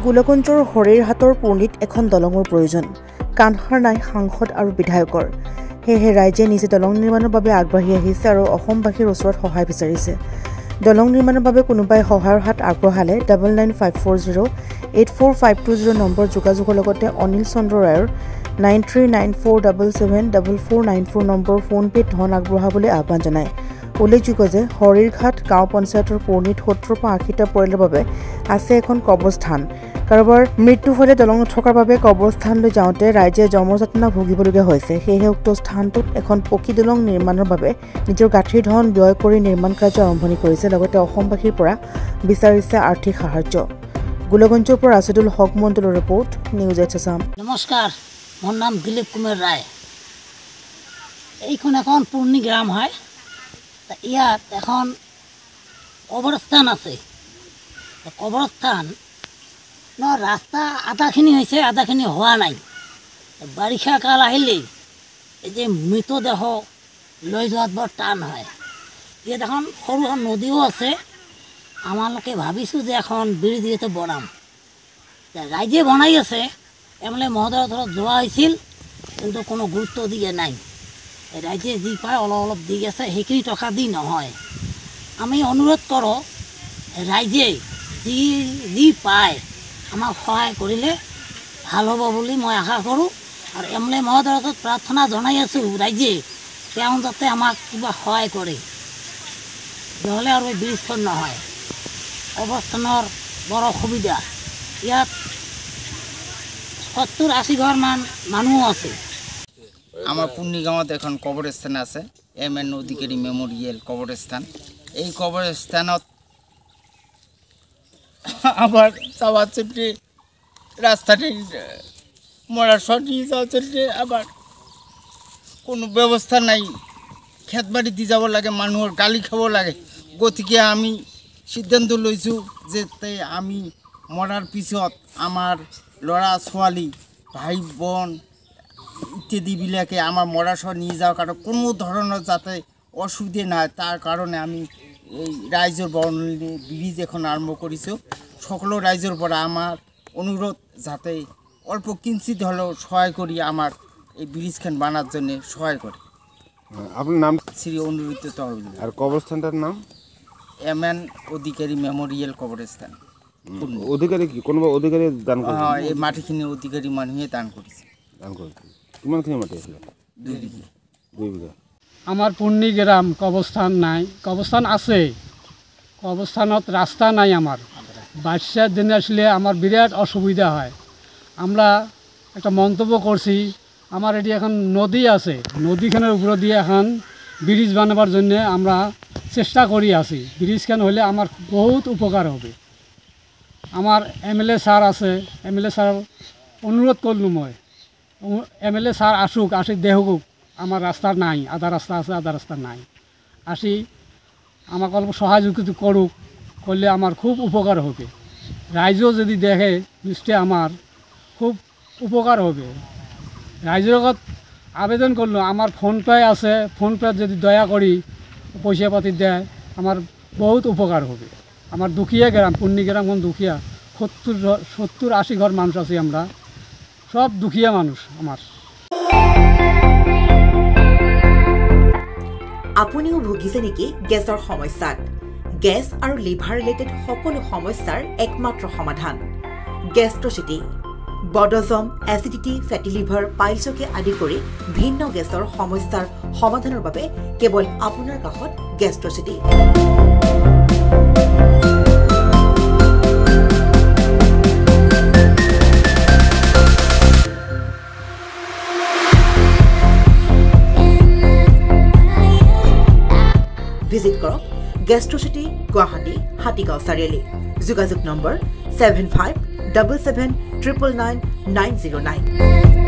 গোলগঞ্জৰ হৰেৰহাটৰ পুৰ্ণিত এখন দলঙৰ প্ৰয়োজন কাণসাৰ নাই সাংসদ আৰু বিধায়কৰ হেহে ৰাইজে নিজে দলং নিৰ্মাণৰ বাবে আগবাঢ়ি আহিছে আৰু অসমবাসীৰ ওচৰত সহায় বিচাৰিছে দলং নিৰ্মাণৰ বাবে কোনোবাই সহায়ৰ হাত আগবঢ়ালে 9954084520 নম্বৰ যোগাযোগৰ লগতে অনিল চন্দ্ৰ ৰায়ৰ 9394774494 নম্বৰ ফোন পেত ধন আগবঢ়াবলৈ আহ্বান জনায় উল্লেখযোগ্য যে হৰিৰঘাট গাঁও পঞ্চায়তৰ পুৰ্ণিত 70-80টা পৰিয়ালৰ বাবে আছে এখন কবৰস্থান কাৰোবাৰ মৃত্যু হ'লে দলং নথকাৰ বাবে কবৰস্থানলৈ যাওঁতে ৰাইজে জমৰযাতনা ভুগিবলগীয়া হৈছে সেয়েহে উক্ত স্থানটোত এখন পকী দলং নিৰ্মাণৰ বাবে নিজৰ গাঁঠিৰ ধন ব্যয় কৰি নিৰ্মাণ কাৰ্য আৰম্ভণি কৰিছে লগতে অসমবাসীৰ পৰা বিচাৰিছে আৰ্থিক সাহায্য গোলগঞ্জৰ পৰা ৰাছিদুল হক মণ্ডলৰ ৰিপৰ্ট নিউজ আছাম নমস্কাৰ মোৰ নাম দিলীপ কুমাৰ ৰায় এইখন এখন পুৰ্ণি গ্ৰাম হয় ইয়াত এখন কবৰস্থান আছে কবৰস্থান ৰাস্তা আধাখিনি হৈছে আধাখিনি হোৱা নাই বাৰিষা কাল আহিলেই এই যে মৃতদেহ লৈ যোৱাত বৰ টান হয় ইয়াত এখন সৰু নদীও আছে আমালোকে ভাবিছোঁ যে এখন ব্ৰিজ ইয়াতে বনাম ৰাইজে বনাই আছে এমএলএ মহোদয়ৰ ধৰক যোৱা হৈছিল কিন্তু কোনো গুৰুত্ব দিয়া নাই ৰাইজে যি পায় অলপ অলপ দি আছে সেইখিনি টকা দি নহয় আমি অনুৰোধ কৰোঁ ৰাইজে যি পায় আমাক সহায় কৰিলে ভাল হ'ব বুলি মই আশা কৰোঁ আৰু এমএলএ মহোদয়ৰ ওচৰত প্ৰাৰ্থনা জনাই আছোঁ ৰাইজে তেওঁ যাতে আমাক কিবা সহায় কৰে নহ'লে আৰু এই ব্ৰিজখন নহয় অৱস্থানৰ বৰ অসুবিধা ইয়াত 70-80 ঘৰমান মানুহো আছে আমাৰ পুৰ্ণি গাঁৱত এখন কবরস্থান আছে MN অধিকারী মেমোরিয়াল কবরস্থান এই কবরস্থানত আবার যাওয়ার জন্য রাস্তাটি মরার সরিয়ে যাওয়ার জন্য আবার কোনো ব্যবস্থা নাই খেত বাড়ি দিয়ে যাব লাগে মানুহৰ গালি খাব লাগে গতিকে আমি সিদ্ধান্ত লৈছোঁ যে আমি মৰাৰ পিছত আমাৰ ল'ৰা ছোৱালী ভাই বোন ইত্যাদিবিলাকে আমাৰ মৰাশৰ নিয়ে যাওয়াৰ কাৰণে কোনো ধৰনেৰ যাতে অসুবিধে না হয় তাৰ কাৰণে আমি এই ৰাইজৰ বৰ্ণলি ব্ৰিজ এখন আৰম্ভ কৰেছি সকল ৰাইজৰ পৰা আমার অনুরোধ যাতে অল্প কিঞ্চিত হলেও সহায় করি আমার এই ব্রিজখান বানার জন্য সহায় করে আপনার নাম শ্রী অনুরুদ্ধ তহবিল আর কবরস্থানটার নাম MN অধিকারী মেমোরিয়াল কবরস্থান অধিকারী কি কোনো অধিকারী দান করে হ্যাঁ এই মাটিখিনি অধিকারী মানুহে দান করেছে কিমানখিনি মাটি আছিল 2 বিঘা 2 বিঘা আমার পুর্ণি গ্রাম কবরস্থান নাই কবরস্থান আছে কবরস্থানত রাস্তা নাই আমার বাচ্চার দিনে আসলে আমার বিরাট অসুবিধা হয় আমরা একটা মন্তব্য করছি আমার এটি এখন নদী আছে নদীখানের উপর দিয়ে এখন ব্রিজ বানাবার জন্য আমরা চেষ্টা করি আছি ব্রিজখান হলে আমার বহুত উপকার হবে আমার MLA স্যার আছে MLA স্যার অনুরোধ করলুম মই MLA স্যার আসুক আসি দেখুক আমার রাস্তা নাই আধা রাস্তা আছে আধা রাস্তা নাই আসি আমাকে অল্প সহযোগিতা করুক করলে আমার খুব উপকার হবে রাইজও যদি দেখে নিশ্চয় আমার খুব উপকার হবে রাইজের লগত আবেদন করলো আমার ফোনপে আছে ফোনপে যদি দয়া করি পয়সা পাতি দেয় আমার বহুত উপকার হবে আমার দুখিয়া গ্রাম পুর্ণি গ্রাম কোন দুখিয়া 70-80 ঘর মানুষ আছি আমরা সব দুখিয়া মানুষ আমার আপুনিও ভুগিছে নেকি গেছৰ সমস্যাত গেছ আৰু লিভাৰ ৰিলেটেড সকলো সমস্যাৰ একমাত্ৰ সমাধান গেষ্ট্ৰচিটি বডজম এচিডিটি ফেটি লিভাৰ পাইলছকে আদি কৰি ভিন্ন গেছৰ সমস্যাৰ সমাধানৰ বাবে কেৱল আপোনাৰ কাষত গেষ্ট্ৰচিটি ভিজিট কৰক গেষ্ট্ৰচিটি গুৱাহাটী হাতীগাঁও চাৰিআলি যোগাযোগ নম্বৰ 7577999909